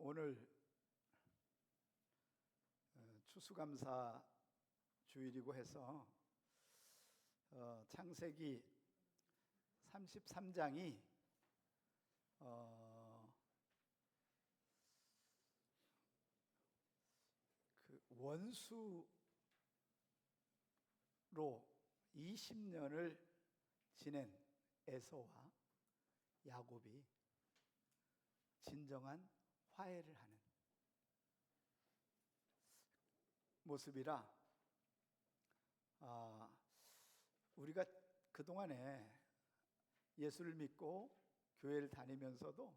오늘 추수감사 주일이고 해서 창세기 33장이 그 원수로 20년을 지낸 에서와 야곱이 진정한 화해를 하는 모습이라, 우리가 그동안에 예수를 믿고 교회를 다니면서도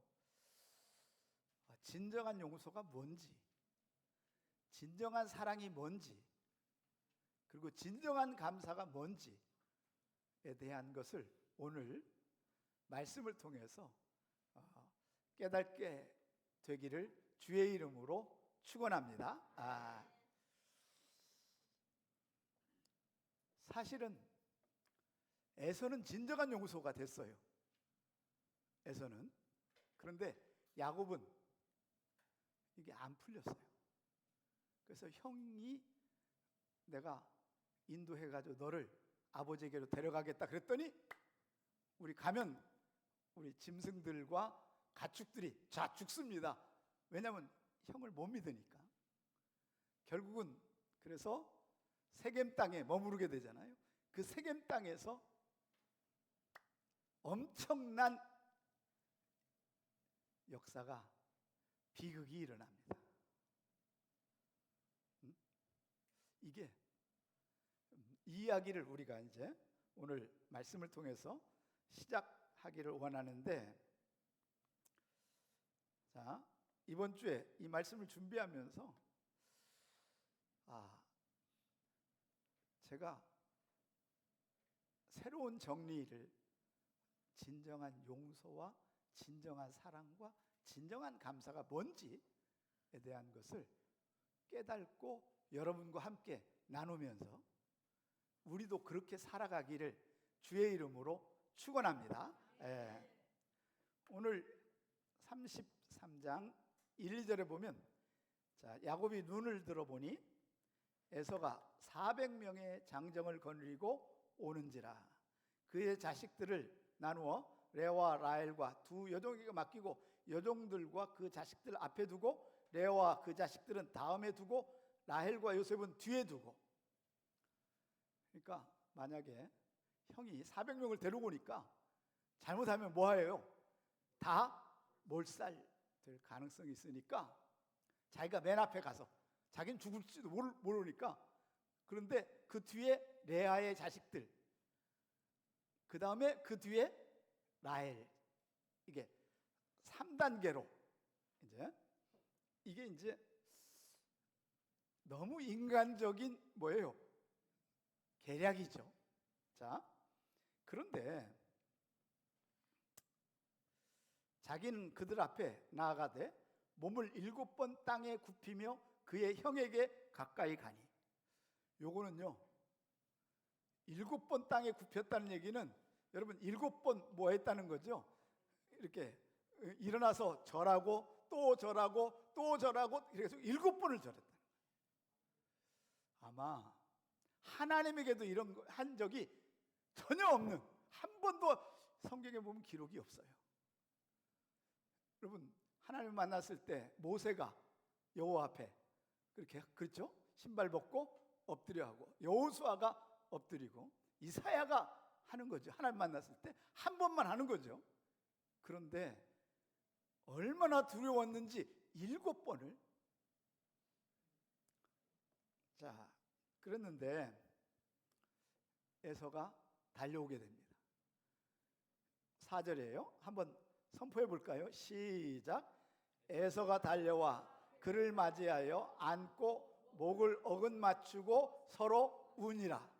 진정한 용서가 뭔지, 진정한 사랑이 뭔지, 그리고 진정한 감사가 뭔지에 대한 것을 오늘 말씀을 통해서 깨닫게 되기를 주의 이름으로 축원합니다. 사실은 에서는 진정한 용서가 됐어요. 에서는. 그런데 야곱은 이게 안 풀렸어요. 그래서 형이 내가 인도해가지고 너를 아버지에게로 데려가겠다 그랬더니 우리 가면 우리 짐승들과 가축들이 다 죽습니다. 왜냐하면 형을 못 믿으니까. 결국은 그래서 세겜 땅에 머무르게 되잖아요. 그 세겜 땅에서 엄청난 역사가, 비극이 일어납니다. 이게 이 이야기를 우리가 이제 오늘 말씀을 통해서 시작하기를 원하는데, 자, 이번 주에 이 말씀을 준비하면서 제가 새로운 정리를, 진정한 용서와 진정한 사랑과 진정한 감사가 뭔지에 대한 것을 깨닫고 여러분과 함께 나누면서 우리도 그렇게 살아가기를 주의 이름으로 축원합니다. 오늘 33장 1, 2절에 보면, 자, 야곱이 눈을 들어보니 에서가 400명의 장정을 거느리고 오는지라. 그의 자식들을 나누어 레아와 라헬과 두 여종에게 맡기고 여종들과 그 자식들 앞에 두고 레아와 그 자식들은 다음에 두고 라헬과 요셉은 뒤에 두고. 그러니까 만약에 형이 400명을 데려오니까 잘못하면 뭐예요? 다 몰살될 가능성이 있으니까 자기가 맨 앞에 가서, 자기는 죽을지도 모르니까, 그런데 그 뒤에 레아의 자식들, 그 다음에 그 뒤에 라헬, 이게 3단계로 이게 이제 너무 인간적인 뭐예요? 계략이죠. 자, 그런데 자기는 그들 앞에 나아가되 몸을 7번 땅에 굽히며 그의 형에게 가까이 가니. 요거는요, 7번 땅에 굽혔다는 얘기는 여러분 7번 뭐 했다는 거죠? 이렇게 일어나서 절하고 또 절하고 또 절하고, 그래서 7번을 절했다는 거예요. 아마 하나님에게도 이런 거 한 적이 전혀 없는, 한 번도 성경에 보면 기록이 없어요. 여러분, 하나님을 만났을 때 모세가 여호와 앞에 그렇게, 그렇죠? 신발 벗고 엎드려 하고, 여호수아가 엎드리고, 이사야가 하는 거죠. 하나님 만났을 때 한 번만 하는 거죠. 그런데 얼마나 두려웠는지 7번을. 자, 그랬는데 에서가 달려오게 됩니다. 4절이에요. 한번 선포해 볼까요? 시작. 에서가 달려와 그를 맞이하여 안고 목을 어긋맞추고 서로 우니라.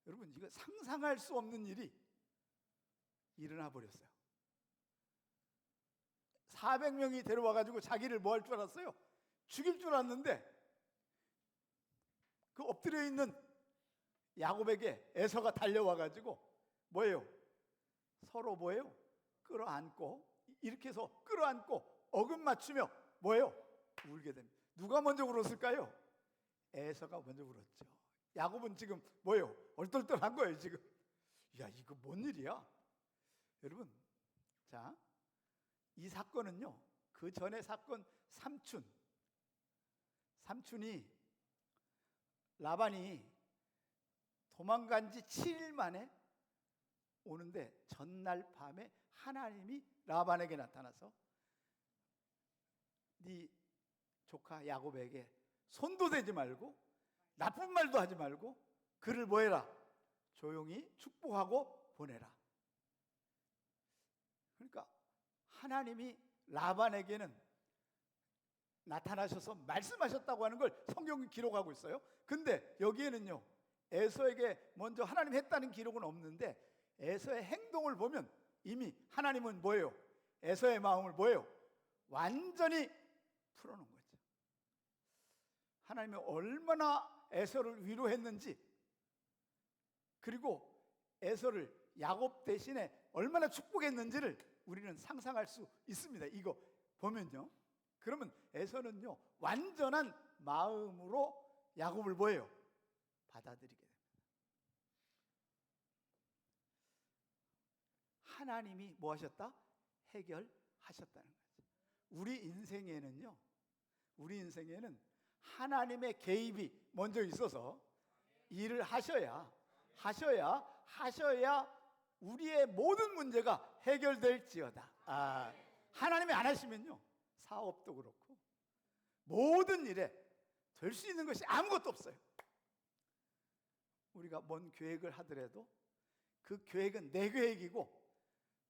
여러분, 이거 상상할 수 없는 일이 일어나 버렸어요. 400명이 데려와가지고 자기를 뭐 할 줄 알았어요? 죽일 줄 알았는데, 그 엎드려 있는 야곱에게 에서가 달려와가지고 뭐예요? 서로 뭐예요? 끌어안고, 이렇게 해서 끌어안고 어금 맞추며 뭐예요? 울게 됩니다. 누가 먼저 울었을까요? 에서가 먼저 울었죠. 야곱은 지금 뭐예요? 얼떨떨한 거예요 지금. 야, 이거 뭔 일이야? 여러분, 자, 이 사건은요, 그 전에 사건 삼촌이 라반이 도망간 지 7일 만에 오는데, 전날 밤에 하나님이 라반에게 나타나서 네 조카 야곱에게 손도 대지 말고 나쁜 말도 하지 말고 그를 뭐해라? 조용히 축복하고 보내라. 그러니까 하나님이 라반에게는 나타나셔서 말씀하셨다고 하는 걸 성경이 기록하고 있어요. 근데 여기에는요, 에서에게 먼저 하나님 했다는 기록은 없는데 에서의 행동을 보면 이미 하나님은 뭐예요? 에서의 마음을 뭐예요? 완전히 풀어놓은 거죠. 하나님이 얼마나 에서를 위로했는지, 그리고 에서를 야곱 대신에 얼마나 축복했는지를 우리는 상상할 수 있습니다. 이거 보면요, 그러면 에서는요 완전한 마음으로 야곱을 뭐예요? 받아들이게 됩니다. 하나님이 뭐 하셨다? 해결하셨다는 거죠. 우리 인생에는 하나님의 개입이 먼저 있어서 일을 하셔야 우리의 모든 문제가 해결될지어다. 하나님이 안 하시면요, 사업도 그렇고 모든 일에 될 수 있는 것이 아무것도 없어요. 우리가 뭔 계획을 하더라도 그 계획은 내 계획이고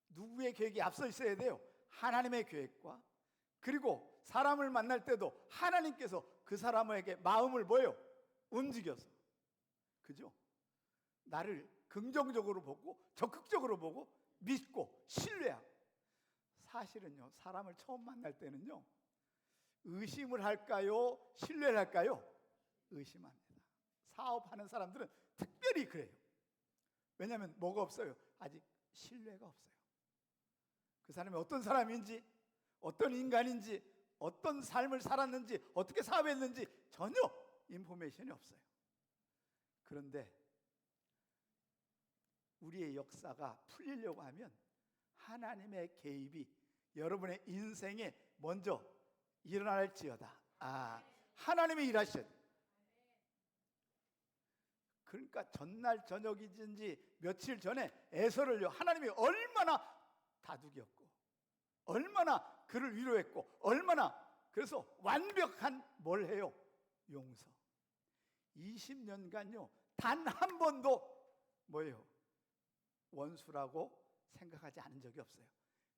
누구의 계획이 앞서 있어야 돼요? 하나님의 계획과, 그리고 사람을 만날 때도 하나님께서 그 사람에게 마음을 뭐예요? 움직여서, 그죠? 나를 긍정적으로 보고 적극적으로 보고 믿고 신뢰하고. 사실은요, 사람을 처음 만날 때는요, 의심을 할까요? 신뢰를 할까요? 의심합니다. 사업하는 사람들은 특별히 그래요. 왜냐하면 뭐가 없어요? 아직 신뢰가 없어요. 그 사람이 어떤 사람인지, 어떤 인간인지, 어떤 삶을 살았는지, 어떻게 사업했는지 전혀 인포메이션이 없어요. 그런데 우리의 역사가 풀리려고 하면 하나님의 개입이 여러분의 인생에 먼저 일어날지어다. 하나님이 일하셔야 돼요. 그러니까 전날 저녁이든지 며칠 전에 에서를요, 하나님이 얼마나 다독였고 얼마나 그를 위로했고 얼마나, 그래서 완벽한 뭘 해요? 용서. 20년간요 단 한 번도 뭐예요? 원수라고 생각하지 않은 적이 없어요.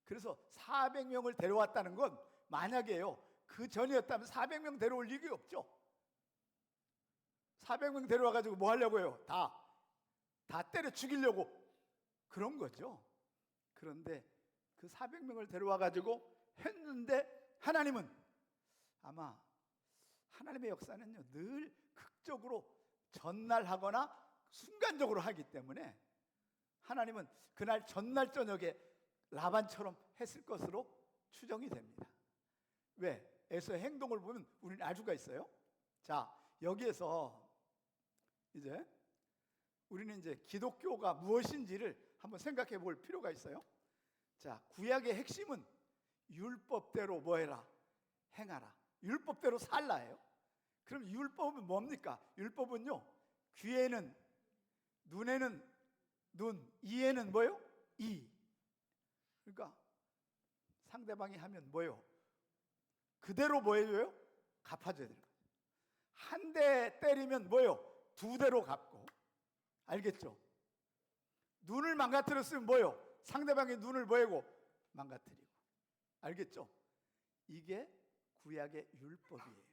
그래서 400명을 데려왔다는 건, 만약에요 그 전이었다면 400명 데려올 일이 없죠. 400명 데려와가지고 뭐 하려고 해요? 다 때려 죽이려고 그런 거죠. 그런데 그 400명을 데려와가지고 했는데, 하나님은 아마 하나님의 역사는요 늘 극적으로 전날하거나 순간적으로 하기 때문에 하나님은 그날 전날 저녁에 라반처럼 했을 것으로 추정이 됩니다. 왜? 에서의 행동을 보면 우리는 알 수가 있어요. 자, 여기에서 이제 우리는 이제 기독교가 무엇인지를 한번 생각해 볼 필요가 있어요. 자, 구약의 핵심은 율법대로 뭐해라? 행하라. 율법대로 살라예요. 그럼 율법은 뭡니까? 율법은요, 귀에는, 눈에는 눈, 이에는 뭐예요? 이. 그러니까 상대방이 하면 뭐예요? 그대로 뭐 해줘요? 갚아줘야 돼요. 한 대 때리면 뭐예요? 2대로 갚고. 알겠죠? 눈을 망가뜨렸으면 뭐예요? 상대방의 눈을 뭐하고? 망가뜨리고. 알겠죠? 이게 구약의 율법이에요.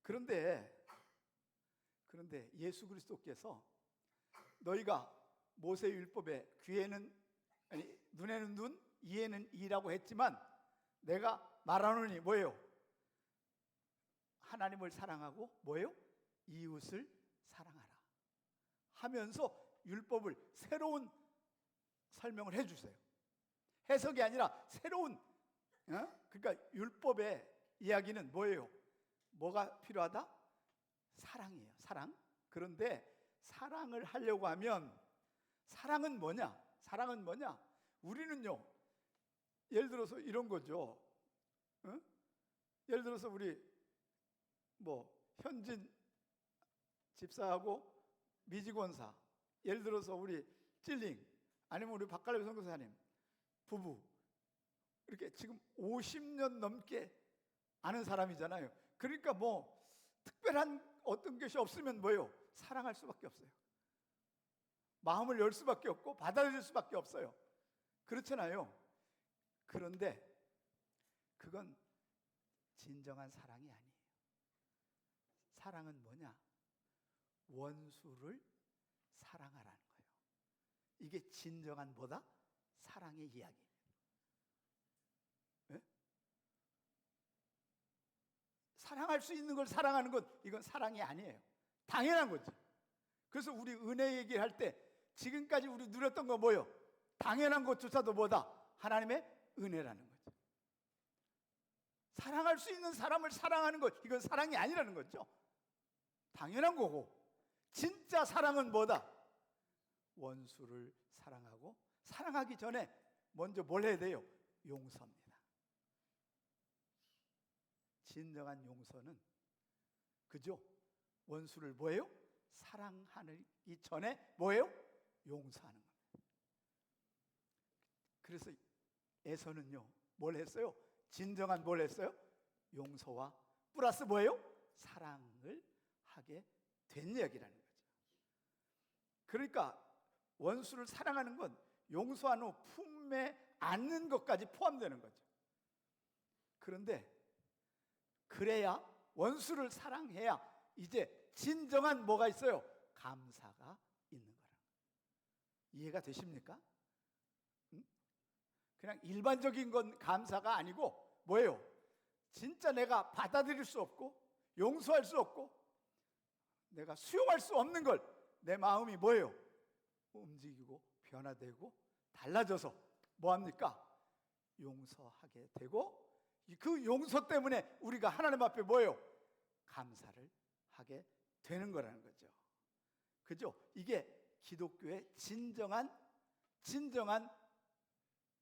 그런데 예수 그리스도께서 너희가 모세 율법에 눈에는 눈, 이에는 이라고 했지만 내가 말하노니 뭐예요? 하나님을 사랑하고 뭐예요? 이웃을 사랑하라 하면서 율법을 새로운 설명을 해주세요. 해석이 아니라 새로운, 그러니까 율법의 이야기는 뭐예요? 뭐가 필요하다? 사랑이에요. 사랑. 그런데 사랑을 하려고 하면 사랑은 뭐냐? 사랑은 뭐냐? 우리는요, 예를 들어서 이런 거죠. 예를 들어서 우리 현진 집사하고 미지권사, 예를 들어서 우리 찔링, 아니면 우리 박갈비 선교사님 부부, 이렇게 지금 50년 넘게 아는 사람이잖아요. 그러니까 특별한 어떤 것이 없으면 뭐예요? 사랑할 수밖에 없어요. 마음을 열 수밖에 없고 받아들일 수밖에 없어요. 그렇잖아요. 그런데 그건 진정한 사랑이 아니에요. 사랑은 뭐냐? 원수를 사랑하라는 거예요. 이게 진정한 뭐다? 사랑의 이야기예요. 네? 사랑할 수 있는 걸 사랑하는 것, 이건 사랑이 아니에요. 당연한 거지. 그래서 우리 은혜 얘기할 때 지금까지 우리 누렸던 거 뭐예요? 당연한 것조차도 뭐다? 하나님의 은혜라는 거죠. 사랑할 수 있는 사람을 사랑하는 것, 이건 사랑이 아니라는 거죠. 당연한 거고, 진짜 사랑은 뭐다? 원수를 사랑하고, 사랑하기 전에 먼저 뭘 해야 돼요? 용서입니다. 진정한 용서는 그죠? 원수를 뭐예요? 사랑하기 전에 뭐예요? 용서하는 겁니다. 그래서 에서는요, 뭘 했어요? 진정한 뭘 했어요? 용서와 플러스 뭐예요? 사랑을 하게 된 이야기라는 거죠. 그러니까 원수를 사랑하는 건 용서한 후 품에 안는 것까지 포함되는 거죠. 그런데 그래야, 원수를 사랑해야 이제 진정한 뭐가 있어요? 감사가 있는 거라. 이해가 되십니까? 그냥 일반적인 건 감사가 아니고 뭐예요? 진짜 내가 받아들일 수 없고 용서할 수 없고 내가 수용할 수 없는 걸 내 마음이 뭐예요? 움직이고 변화되고 달라져서 뭐합니까? 용서하게 되고, 그 용서 때문에 우리가 하나님 앞에 뭐예요? 감사를 하게 되는 거라는 거죠. 그죠? 이게 기독교의 진정한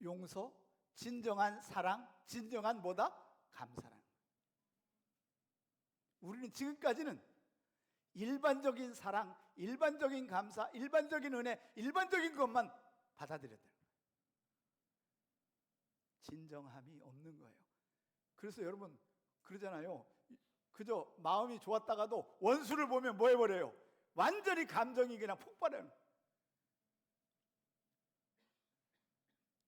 용서, 진정한 사랑, 진정한 뭐다? 감사라는 거예요. 우리는 지금까지는 일반적인 사랑, 일반적인 감사, 일반적인 은혜, 일반적인 것만 받아들였다는 거예요. 진정함이 없는 거예요. 그래서 여러분 그러잖아요. 그저 마음이 좋았다가도 원수를 보면 뭐 해버려요? 완전히 감정이 그냥 폭발해요.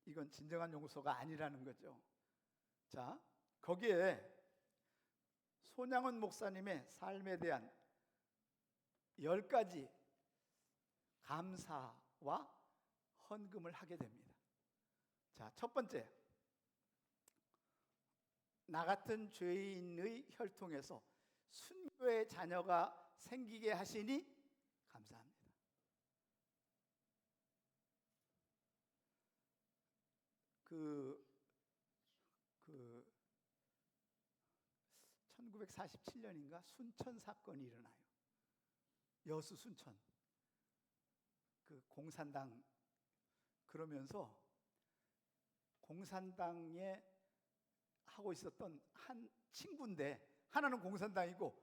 이건 진정한 용서가 아니라는 거죠. 자, 거기에 손양원 목사님의 삶에 대한 10가지 감사와 헌금을 하게 됩니다. 자, 첫 번째, 나 같은 죄인의 혈통에서 순교의 자녀가 생기게 하시니 감사합니다. 그 1947년인가 순천 사건이 일어나요. 여수 순천. 그 공산당, 그러면서 공산당에 하고 있었던 한 친구인데, 하나는 공산당이고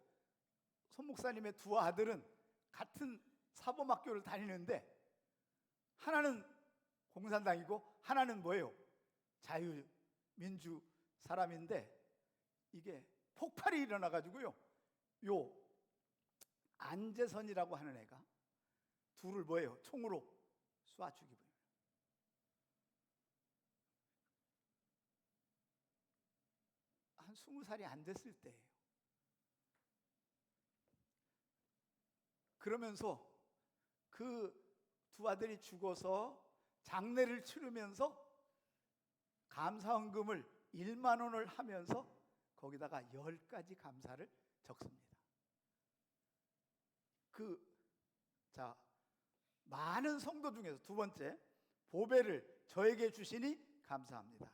손 목사님의 두 아들은 같은 사범학교를 다니는데, 하나는 공산당이고 하나는 뭐예요? 자유민주 사람인데, 이게 폭발이 일어나가지고요, 요 안재선이라고 하는 애가 둘을 뭐예요? 총으로 쏴 죽이고요. 한 20살이 안 됐을 때예요. 그러면서 그 두 아들이 죽어서 장례를 치르면서 감사헌금을 1만 원을 하면서 거기다가 10가지 감사를 적습니다. 많은 성도 중에서 두 번째, 보배를 저에게 주시니 감사합니다.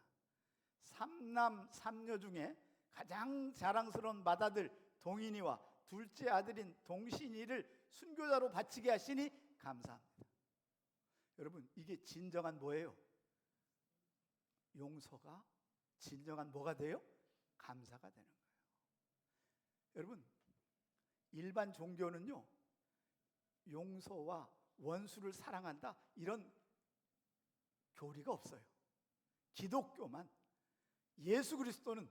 삼남 삼녀 중에 가장 자랑스러운 맏아들 동인이와 둘째 아들인 동신이를 순교자로 바치게 하시니 감사합니다. 여러분, 이게 진정한 뭐예요? 용서가 진정한 뭐가 돼요? 감사가 되는 거예요. 여러분, 일반 종교는요, 용서와 원수를 사랑한다 이런 교리가 없어요. 기독교만, 예수 그리스도는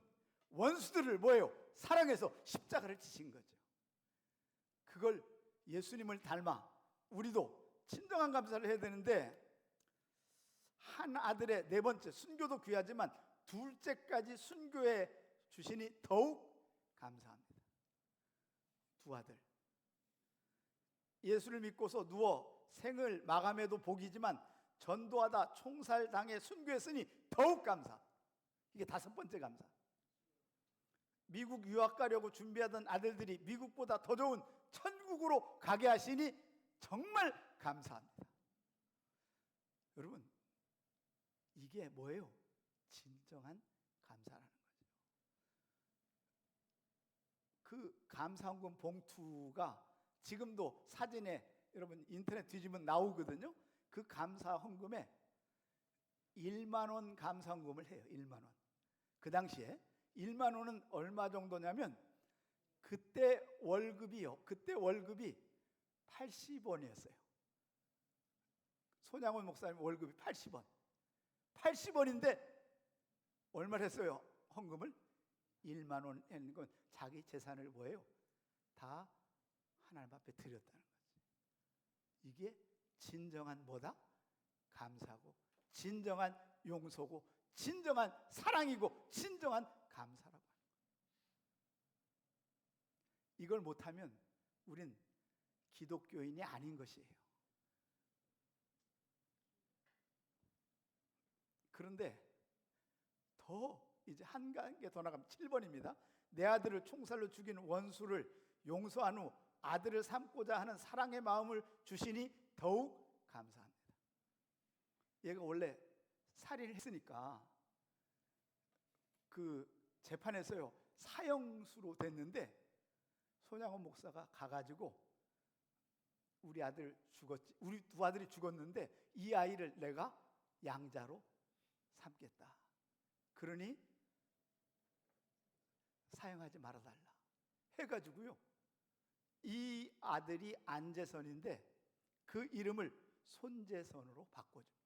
원수들을 뭐예요? 사랑해서 십자가를 지신 거죠. 그걸 예수님을 닮아 우리도 진정한 감사를 해야 되는데, 한 아들의 네 번째 순교도 귀하지만 둘째까지 순교해 주시니 더욱 감사합니다. 두 아들, 예수를 믿고서 누워 생을 마감해도 복이지만 전도하다 총살당해 순교했으니 더욱 감사. 이게 다섯 번째 감사. 미국 유학 가려고 준비하던 아들들이 미국보다 더 좋은 천국으로 가게 하시니 정말 감사합니다. 여러분, 이게 뭐예요? 진정한 감사라는 거죠. 그 감사헌금 봉투가 지금도 사진에 여러분 인터넷 뒤지면 나오거든요. 그 감사헌금에 1만 원 감사헌금을 해요. 1만 원. 그 당시에 1만 원은 얼마 정도냐면 그때 월급이 80원이었어요. 손양원 목사님 월급이 80원. 80원인데 얼마를 했어요? 헌금을 1만 원 했는 건 자기 재산을 뭐예요? 다 하나님 앞에 드렸다는 거지. 이게 진정한 뭐다? 감사고, 진정한 용서고, 진정한 사랑이고, 진정한 감사라고 하는 거예요. 이걸 못하면 우린 기독교인이 아닌 것이에요. 그런데 더 이제 한 단계 더 나가면 7번입니다. 내 아들을 총살로 죽인 원수를 용서한 후 아들을 삼고자 하는 사랑의 마음을 주시니 더욱 감사합니다. 얘가 원래 살인을 했으니까 그 재판에서요 사형수로 됐는데 손양원 목사가 가가지고 우리 아들 죽었지, 우리 두 아들이 죽었는데 이 아이를 내가 양자로 삼겠다. 그러니 사형하지 말아달라 해가지고요, 이 아들이 안재선인데 그 이름을 손재선으로 바꿔줘.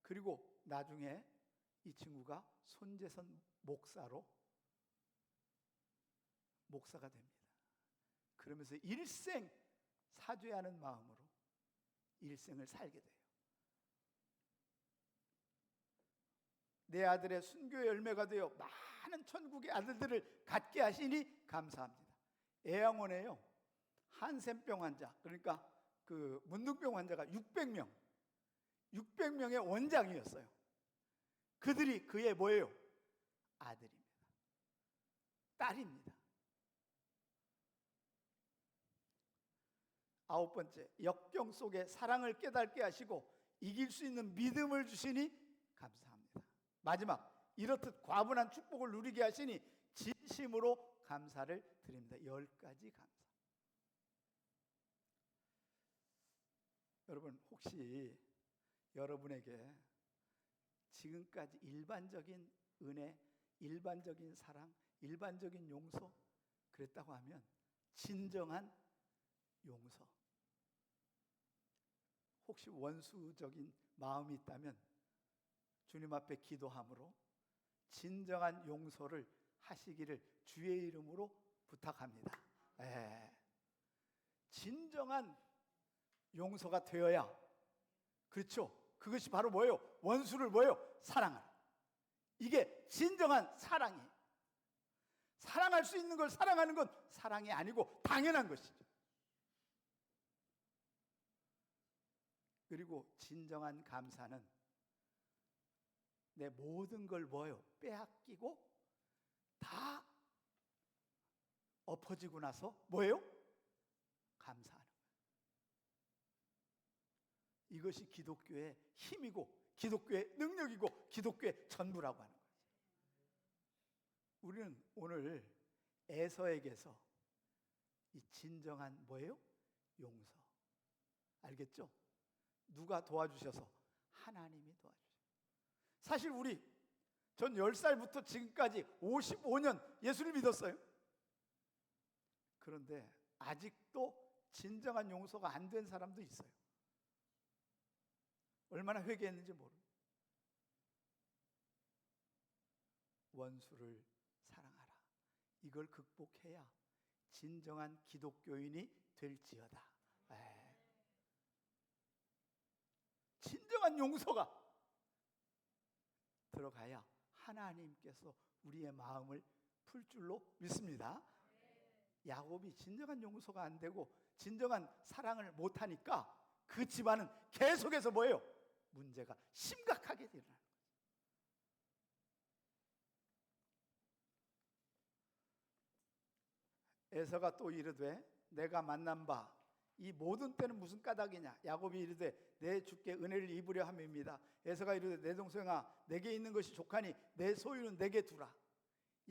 그리고 나중에 이 친구가 손재선 목사가 됩니다. 그러면서 일생 사죄하는 마음으로 일생을 살게 돼요. 내 아들의 순교의 열매가 되어 많은 천국의 아들들을 갖게 하시니 감사합니다. 애양원에요 한센병 환자, 그러니까 그 문둥병 환자가 600명의 원장이었어요. 그들이 그의 뭐예요? 아들입니다. 딸입니다. 9번째, 역경 속에 사랑을 깨닫게 하시고 이길 수 있는 믿음을 주시니 감사합니다. 마지막, 이렇듯 과분한 축복을 누리게 하시니 진심으로 감사를 드립니다. 10가지 감사. 여러분, 혹시 여러분에게 지금까지 일반적인 은혜, 일반적인 사랑, 일반적인 용서 그랬다고 하면 진정한 용서, 혹시 원수적인 마음이 있다면 주님 앞에 기도함으로 진정한 용서를 하시기를 주의 이름으로 부탁합니다. 진정한 용서가 되어야, 그렇죠? 그것이 바로 뭐예요? 원수를 뭐예요? 사랑하는. 이게 진정한 사랑이에요. 사랑할 수 있는 걸 사랑하는 건 사랑이 아니고 당연한 것이죠. 그리고 진정한 감사는 내 모든 걸 뭐예요? 빼앗기고 다 엎어지고 나서 뭐예요? 감사하는 거예요. 이것이 기독교의 힘이고 기독교의 능력이고 기독교의 전부라고 하는 거죠. 우리는 오늘 에서에게서 이 진정한 뭐예요? 용서. 알겠죠? 누가 도와주셔서? 하나님이 도와주셔서. 사실 전 10살부터 지금까지 55년 예수를 믿었어요. 그런데 아직도 진정한 용서가 안 된 사람도 있어요. 얼마나 회개했는지 모릅니다. 원수를 사랑하라. 이걸 극복해야 진정한 기독교인이 될지어다. 진정한 용서가 들어가야 하나님께서 우리의 마음을 풀 줄로 믿습니다. 야곱이 진정한 용서가 안 되고 진정한 사랑을 못하니까 그 집안은 계속해서 뭐예요? 문제가 심각하게 일어나는 거예요. 에서가 또 이르되 내가 만난 바 이 모든 때는 무슨 까닭이냐. 야곱이 이르되 내 주께 은혜를 입으려 함입니다. 에서가 이르되 내 동생아 내게 있는 것이 족하니 내 소유는 내게 두라.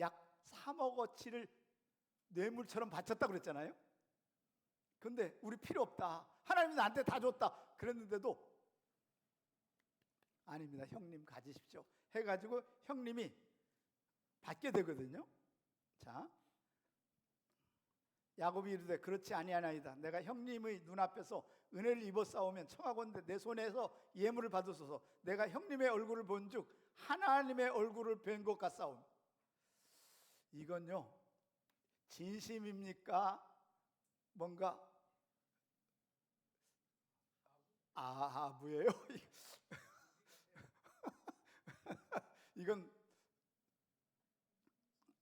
약 3억어치를 뇌물처럼 바쳤다고 그랬잖아요. 근데 우리 필요 없다. 하나님이 나한테 다 줬다. 그랬는데도 아닙니다. 형님 가지십시오. 해가지고 형님이 받게 되거든요. 자, 야곱이 이르되 그렇지 아니하나이다. 내가 형님의 눈앞에서 은혜를 입었사오면 청하건대 내 손에서 예물을 받으소서. 내가 형님의 얼굴을 본즉 하나님의 얼굴을 뵌 것 같사오니. 이건요 진심입니까? 뭔가 아부예요? 이건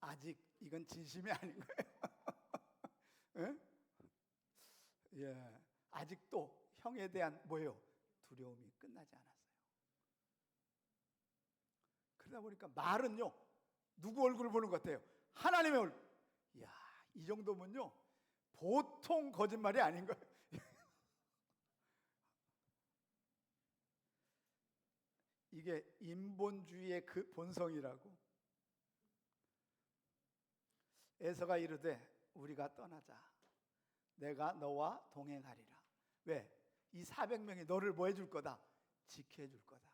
아직 이건 진심이 아닌 거예요. 예? 예, 아직도 형에 대한 뭐예요? 두려움이 끝나지 않았어요. 그러다 보니까 말은요 누구 얼굴을 보는 것 같아요? 하나님의 얼굴. 이야, 이 정도면요 보통 거짓말이 아닌 거예요. 이게 인본주의의 그 본성이라고. 에서가 이르되 우리가 떠나자. 내가 너와 동행하리라. 왜? 이 400명이 너를 뭐 해줄 거다? 지켜줄 거다.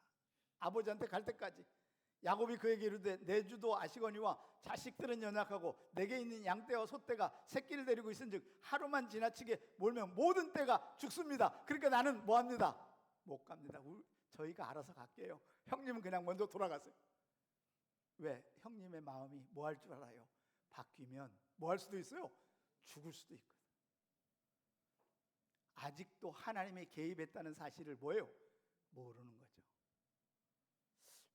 아버지한테 갈 때까지. 야곱이 그에게 이르되 내 주도 아시거니와 자식들은 연약하고 내게 있는 양떼와 소떼가 새끼를 데리고 있은즉 하루만 지나치게 몰면 모든 떼가 죽습니다. 그러니까 나는 뭐합니다? 못 갑니다. 저희가 알아서 갈게요. 형님은 그냥 먼저 돌아가세요. 왜? 형님의 마음이 뭐 할 줄 알아요? 바뀌면 뭐 할 수도 있어요? 죽을 수도 있거든요. 아직도 하나님의 개입했다는 사실을 뭐예요? 모르는 거죠.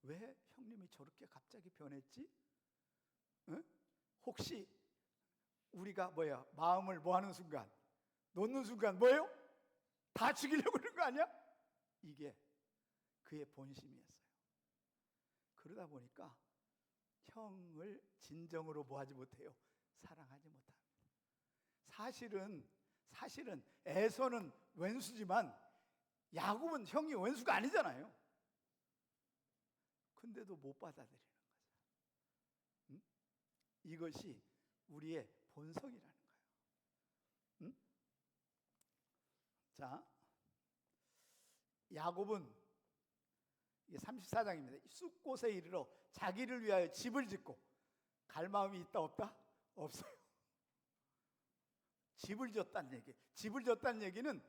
왜 형님이 저렇게 갑자기 변했지? 응? 혹시 우리가 마음을 뭐 하는 순간, 놓는 순간 뭐예요? 다 죽이려고 그러는 거 아니야? 이게 그의 본심이었어요. 그러다 보니까 형을 진정으로 뭐 하지 못해요? 사랑하지 못합니다. 사실은 에서는 왼수지만 야곱은 형이 왼수가 아니잖아요. 근데도 못 받아들이는 거죠. 응? 이것이 우리의 본성이라는 거예요. 응? 자, 야곱은 이게 34장입니다. 숫곳에 이르러 자기를 위하여 집을 짓고 갈 마음이 있다 없다? 없어요. 집을 졌다는 얘기. 집을 졌다는 얘기는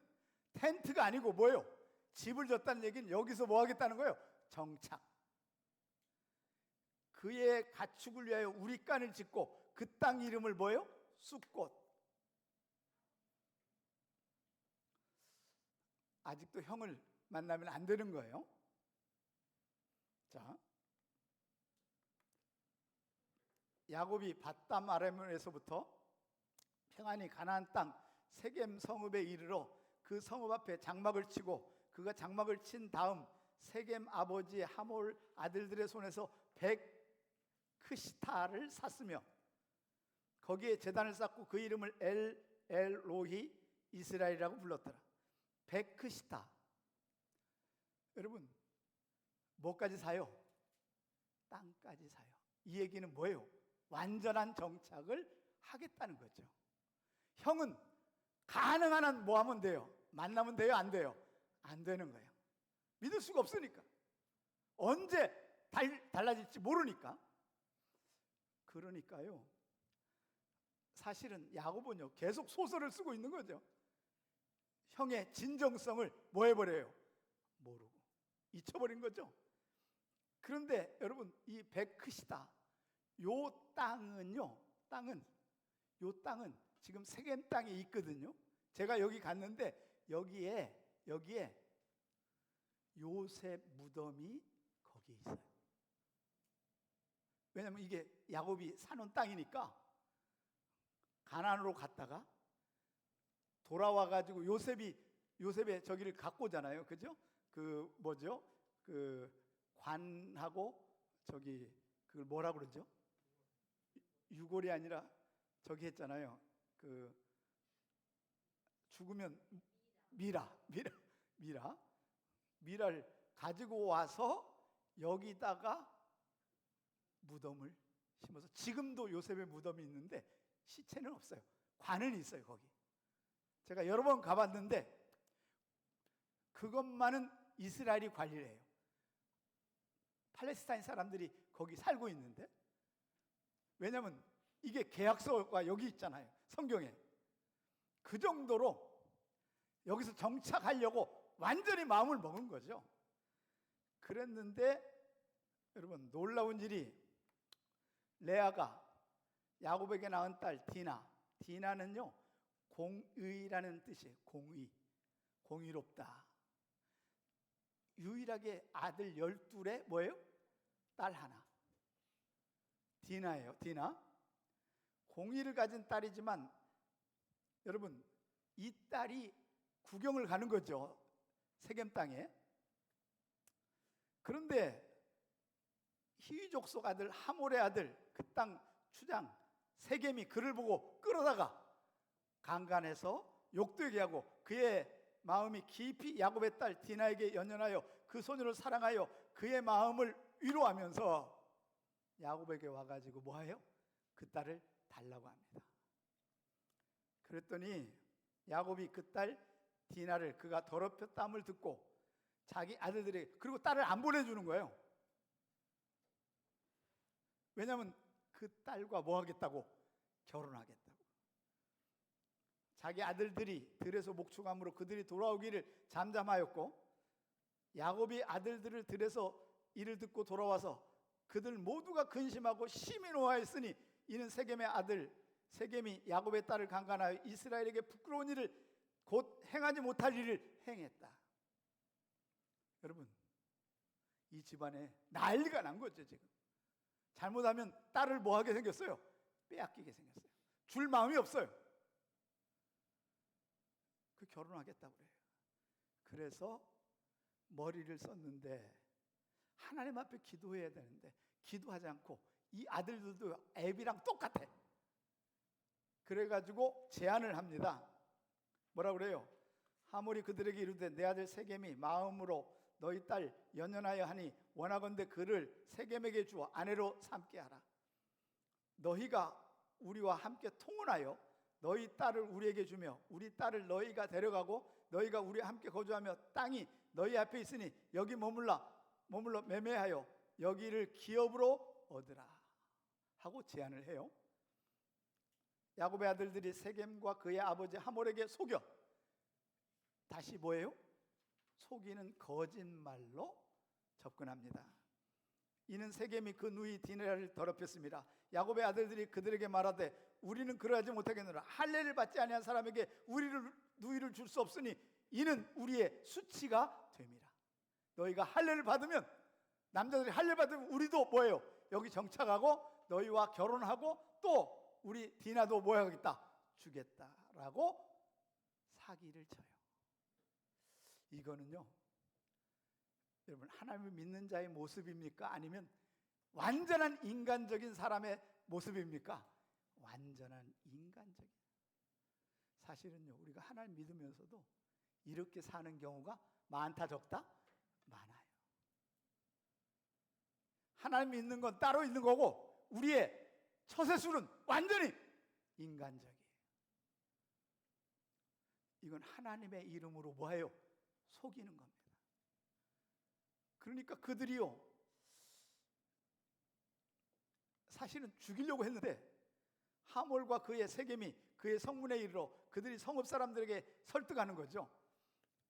텐트가 아니고 뭐예요? 집을 졌다는 얘기는 여기서 뭐 하겠다는 거예요? 정착. 그의 가축을 위하여 우리간을 짓고 그 땅 이름을 뭐예요? 숫곳. 아직도 형을 만나면 안 되는 거예요. 자, 야곱이 밧담 아람에서부터 평안히 가나안 땅 세겜 성읍에 이르러 그 성읍 앞에 장막을 치고 그가 장막을 친 다음 세겜 아버지 하몰 아들들의 손에서 100크시타를 샀으며 거기에 제단을 쌓고 그 이름을 엘로히 이스라엘이라고 불렀더라. 100크시타. 여러분, 뭐까지 사요? 땅까지 사요. 이 얘기는 뭐예요? 완전한 정착을 하겠다는 거죠. 형은 가능한 한 뭐 하면 돼요? 만나면 돼요? 안 돼요? 안 되는 거예요. 믿을 수가 없으니까. 언제 달라질지 모르니까. 그러니까요, 사실은 야고보는요 계속 소설을 쓰고 있는 거죠. 형의 진정성을 뭐 해버려요? 모르고 잊혀버린 거죠. 그런데 여러분, 이 베크시다 요 땅은요, 요 땅은 지금 세겜 땅에 있거든요. 제가 여기 갔는데 여기에 요셉 무덤이 거기 있어요. 왜냐면 이게 야곱이 사는 땅이니까. 가나안으로 갔다가 돌아와 가지고 요셉의 저기를 갖고 오잖아요. 그죠? 그 뭐죠? 그 관하고 저기 그걸 뭐라 그러죠? 유골이 아니라 저기 했잖아요. 그 죽으면 미라를 가지고 와서 여기다가 무덤을 심어서 지금도 요셉의 무덤이 있는데 시체는 없어요. 관은 있어요, 거기. 제가 여러 번 가봤는데 그것만은 이스라엘이 관리를 해요. 팔레스타인 사람들이 거기 살고 있는데, 왜냐하면 이게 계약서가 여기 있잖아요, 성경에. 그 정도로 여기서 정착하려고 완전히 마음을 먹은 거죠. 그랬는데 여러분, 놀라운 일이, 레아가 야곱에게 낳은 딸 디나는요 공의라는 뜻이에요. 공의롭다. 유일하게 아들 12에 뭐예요? 딸 하나. 디나예요. 디나. 공의를 가진 딸이지만 여러분, 이 딸이 구경을 가는 거죠, 세겜 땅에. 그런데 히위족속 아들 하몰의 아들, 그 땅 추장 세겜이 그를 보고 끌어다가 강간해서 욕되게 하고 그의 마음이 깊이 야곱의 딸 디나에게 연연하여 그 소녀를 사랑하여 그의 마음을 위로하면서 야곱에게 와가지고 뭐해요? 그 딸을 달라고 합니다. 그랬더니 야곱이 그 딸 디나를 그가 더럽혔다함을 듣고 자기 아들들에게, 그리고 딸을 안 보내주는 거예요. 왜냐하면 그 딸과 뭐 하겠다고? 결혼하겠다고. 자기 아들들이 들에서 목축함으로 그들이 돌아오기를 잠잠하였고, 야곱이 아들들을 들에서 이를 듣고 돌아와서 그들 모두가 근심하고 심히 노하였으니 이는 세겜의 아들 세겜이 야곱의 딸을 강간하여 이스라엘에게 부끄러운 일을 곧 행하지 못할 일을 행했다. 여러분, 이 집안에 난리가 난 거죠. 지금 잘못하면 딸을 뭐하게 생겼어요? 빼앗기게 생겼어요. 줄 마음이 없어요. 그 결혼하겠다고 그래요. 그래서 머리를 썼는데 하나님 앞에 기도해야 되는데 기도하지 않고 이 아들들도 애비랑 똑같아. 그래가지고 제안을 합니다. 뭐라 그래요? 하몰이 그들에게 이르되 내 아들 세겜이 마음으로 너희 딸 연연하여 하니 원하건대 그를 세겜에게 주어 아내로 삼게 하라. 너희가 우리와 함께 통혼하여 너희 딸을 우리에게 주며 우리 딸을 너희가 데려가고 너희가 우리와 함께 거주하며 땅이 너희 앞에 있으니 여기 머물러 매매하여 여기를 기업으로 얻으라 하고 제안을 해요. 야곱의 아들들이 세겜과 그의 아버지 하몰에게 속여, 다시 뭐예요? 속이는 거짓말로 접근합니다. 이는 세겜이 그 누이 디나를 더럽혔습니다. 야곱의 아들들이 그들에게 말하되 우리는 그러하지 못하겠노라. 할례를 받지 아니한 사람에게 누이를 줄 수 없으니 이는 우리의 수치가 됨이라. 너희가 할례를 받으면, 남자들이 할례 받으면 우리도 뭐예요? 여기 정착하고 너희와 결혼하고 또 우리 디나도 뭐 하겠다? 주겠다라고 사기를 쳐요. 이거는요, 여러분, 하나님을 믿는 자의 모습입니까? 아니면 완전한 인간적인 사람의 모습입니까? 완전한 인간적인. 사실은요, 우리가 하나님 믿으면서도 이렇게 사는 경우가 많다 적다? 많아요. 하나님이 있는 건 따로 있는 거고 우리의 처세술은 완전히 인간적이에요. 이건 하나님의 이름으로 뭐예요? 속이는 겁니다. 그러니까 그들이요, 사실은 죽이려고 했는데 하몰과 그의 세겜이 그의 성문에 이르러 그들이 성읍 사람들에게 설득하는 거죠.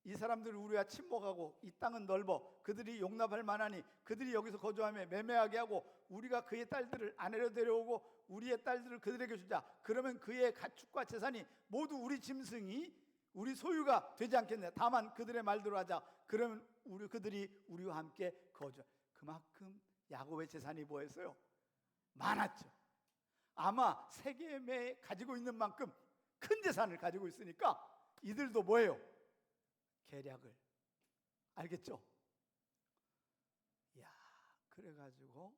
이 사람들 우리와 친목하고 이 땅은 넓어 그들이 용납할 만하니 그들이 여기서 거주하며 매매하게 하고 우리가 그의 딸들을 아내로 데려오고 우리의 딸들을 그들에게 주자. 그러면 그의 가축과 재산이 모두 우리 짐승이 우리 소유가 되지 않겠냐. 다만 그들의 말대로 하자. 그러면 그들이 우리와 함께 거주. 그만큼 야곱의 재산이 뭐였어요? 많았죠. 아마 세겜에 가지고 있는 만큼 큰 재산을 가지고 있으니까 이들도 뭐예요? 계략을. 알겠죠? 야, 그래가지고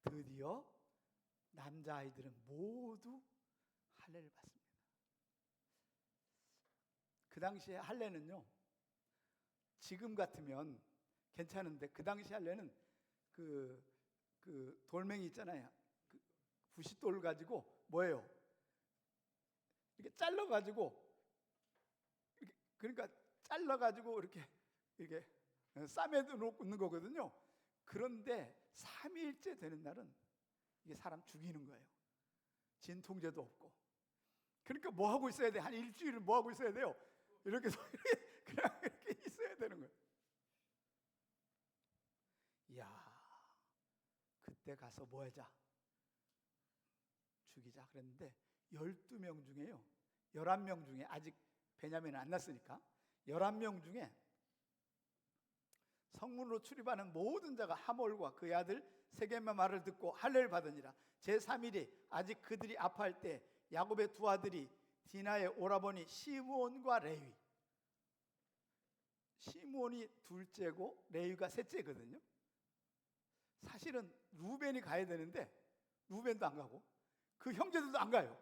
드디어 남자아이들은 모두 할례를 받습니다. 그 당시에 할례는요, 지금 같으면 괜찮은데 그 당시 할례는 그 돌멩이 있잖아요. 그 부싯돌 가지고 뭐예요? 이렇게 잘라가지고 그러니까 잘라가지고 이렇게 쌈에 놓는 거거든요. 그런데 3일째 되는 날은 이게 사람 죽이는 거예요. 진통제도 없고. 그러니까 뭐 하고 있어야 돼? 한 일주일을 뭐 하고 있어야 돼요? 이렇게 그냥 이렇게 있어야 되는 거예요. 이야, 그때 가서 뭐 하자? 죽이자 그랬는데 12명 중에요, 11명 중에 아직 베냐민은 안 났으니까 11명 중에 성문으로 출입하는 모든 자가 하몰과 그의 아들 세겜의 말을 듣고 할례를 받으니라. 제3일이 아직 그들이 아파할 때 야곱의 두 아들이 디나의 오라버니 시므온과 레위, 시므온이 둘째고 레위가 셋째거든요. 사실은 루벤이 가야 되는데 루벤도 안 가고 그 형제들도 안 가요.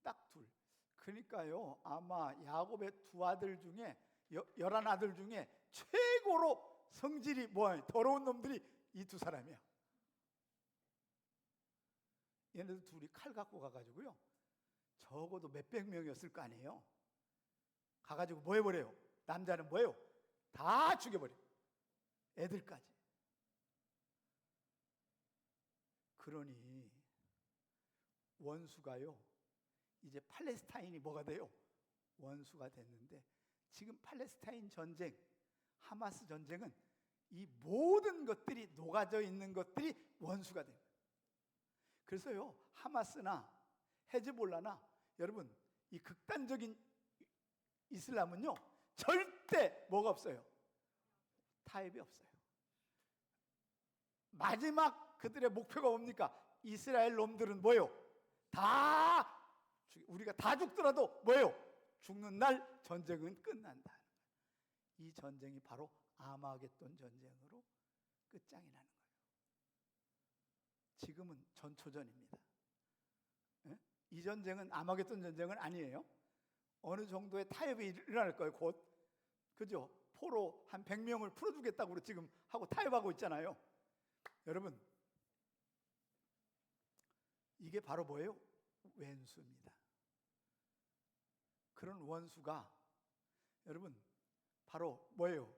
딱 둘. 그러니까요, 아마 야곱의 두 아들 중에 11아들 중에 최고로 성질이 뭐야? 더러운 놈들이 이 두 사람이야. 얘네들 둘이 칼 갖고 가가지고요, 적어도 몇백 명이었을 거 아니에요. 가가지고 뭐 해버려요? 남자는 뭐예요? 다 죽여버려. 애들까지. 그러니 원수가요, 이제 팔레스타인이 뭐가 돼요? 원수가 됐는데 지금 팔레스타인 전쟁, 하마스 전쟁은 이 모든 것들이 녹아져 있는 것들이 원수가 됩니다. 그래서요, 하마스나 헤즈볼라나 여러분, 이 극단적인 이슬람은요 절대 뭐가 없어요? 타협이 없어요. 마지막 그들의 목표가 뭡니까? 이스라엘 놈들은 뭐예요? 다 우리가 다 죽더라도 뭐예요? 죽는 날 전쟁은 끝난다. 이 전쟁이 바로 아마겟돈 전쟁으로 끝장이 나는 거예요. 지금은 전초전입니다. 예? 이 전쟁은 아마겟돈 전쟁은 아니에요. 어느 정도의 타협이 일어날 거예요. 곧. 그죠? 포로 한 100명을 풀어주겠다고 지금 하고 타협하고 있잖아요. 여러분, 이게 바로 뭐예요? 왼수입니다. 그런 원수가 여러분 바로 뭐예요?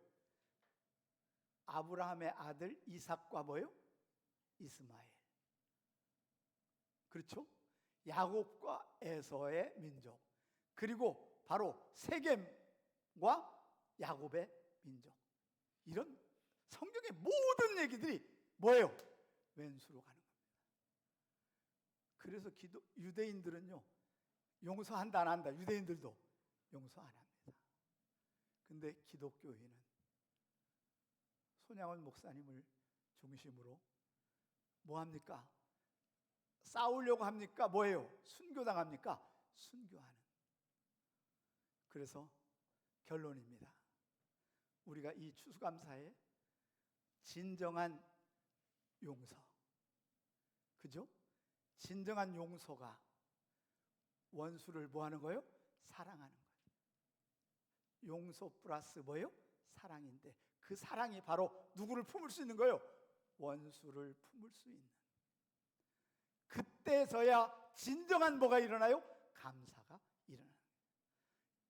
아브라함의 아들 이삭과 뭐예요? 이스마엘. 그렇죠? 야곱과 에서의 민족, 그리고 바로 세겜과 야곱의 민족. 이런 성경의 모든 얘기들이 뭐예요? 왼수로 가는 겁니다. 그래서 유대인들은요, 용서한다 안 한다. 유대인들도 용서 안 합니다. 근데 기독교인은 손양원 목사님을 중심으로 뭐 합니까? 싸우려고 합니까? 뭐예요? 순교당합니까? 순교하는. 그래서 결론입니다. 우리가 이 추수감사에 진정한 용서, 그죠? 진정한 용서가 원수를 뭐 하는 거예요? 사랑하는 거예요. 용서 플러스 뭐예요? 사랑인데 그 사랑이 바로 누구를 품을 수 있는 거예요? 원수를 품을 수 있는. 그때서야 진정한 뭐가 일어나요? 감사가 일어나요.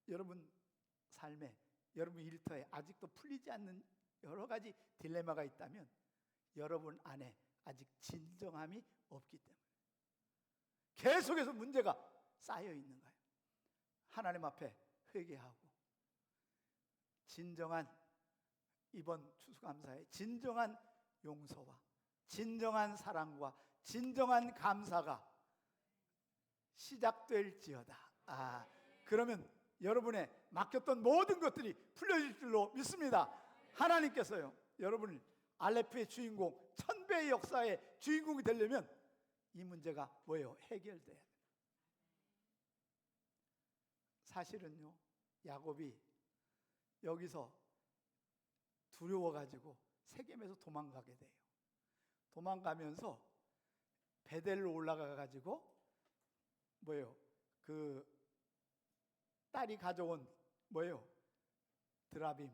여러분 삶에, 여러분 일터에 아직도 풀리지 않는 여러 가지 딜레마가 있다면 여러분 안에 아직 진정함이 없기 때문에 계속해서 문제가 쌓여 있는 거예요. 하나님 앞에 회개하고 진정한, 이번 추수감사의 진정한 용서와 진정한 사랑과 진정한 감사가 시작될지어다. 그러면 여러분의 맡겼던 모든 것들이 풀려질 줄로 믿습니다. 하나님께서요, 여러분을 알레프의 주인공, 천배의 역사의 주인공이 되려면 이 문제가 뭐예요? 해결돼야 돼요. 사실은요, 야곱이 여기서 두려워가지고 세겜에서 도망가게 돼요. 도망가면서 베델로 올라가가지고 뭐예요? 그 딸이 가져온 뭐예요? 드라빔,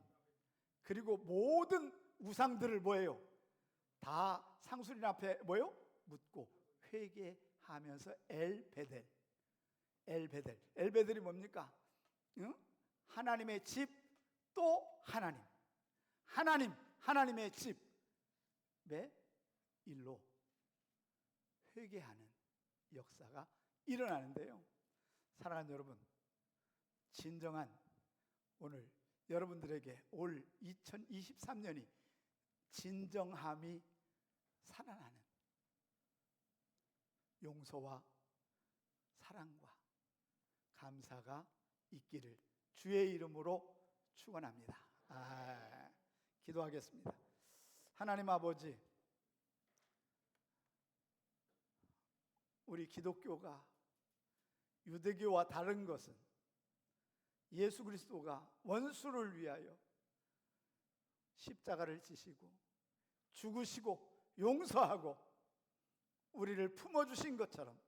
그리고 모든 우상들을 뭐예요? 다 상수린 앞에 뭐예요? 묻고 회개하면서 엘베델. 엘베델이 뭡니까? 응? 하나님의 집, 또 하나님의 집의 일로 회개하는 역사가 일어나는데요. 사랑하는 여러분, 진정한 오늘 여러분들에게 올 2023년이 진정함이 살아나는 용서와 사랑과 감사가 있기를 주의 이름으로 축원합니다. 기도하겠습니다. 하나님 아버지, 우리 기독교가 유대교와 다른 것은 예수 그리스도가 원수를 위하여 십자가를 지시고 죽으시고 용서하고 우리를 품어주신 것처럼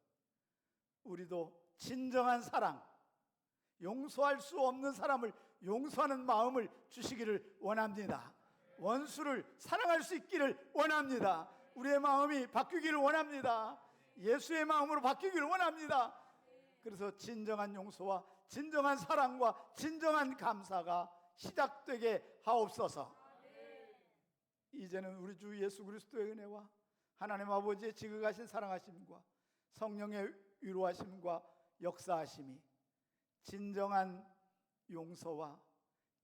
우리도 진정한 사랑, 용서할 수 없는 사람을 용서하는 마음을 주시기를 원합니다. 원수를 사랑할 수 있기를 원합니다. 우리의 마음이 바뀌기를 원합니다. 예수의 마음으로 바뀌기를 원합니다. 그래서 진정한 용서와 진정한 사랑과 진정한 감사가 시작되게 하옵소서. 이제는 우리 주 예수 그리스도의 은혜와 하나님 아버지의 지극하신 사랑하심과 성령의 위로하심과 역사하심이 진정한 용서와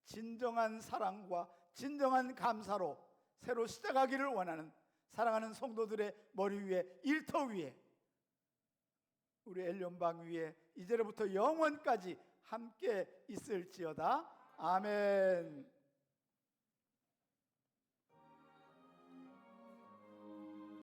진정한 사랑과 진정한 감사로 새로 시작하기를 원하는 사랑하는 성도들의 머리 위에, 일터 위에, 우리 엘련방 위에 이제로부터 영원까지 함께 있을지어다. 아멘.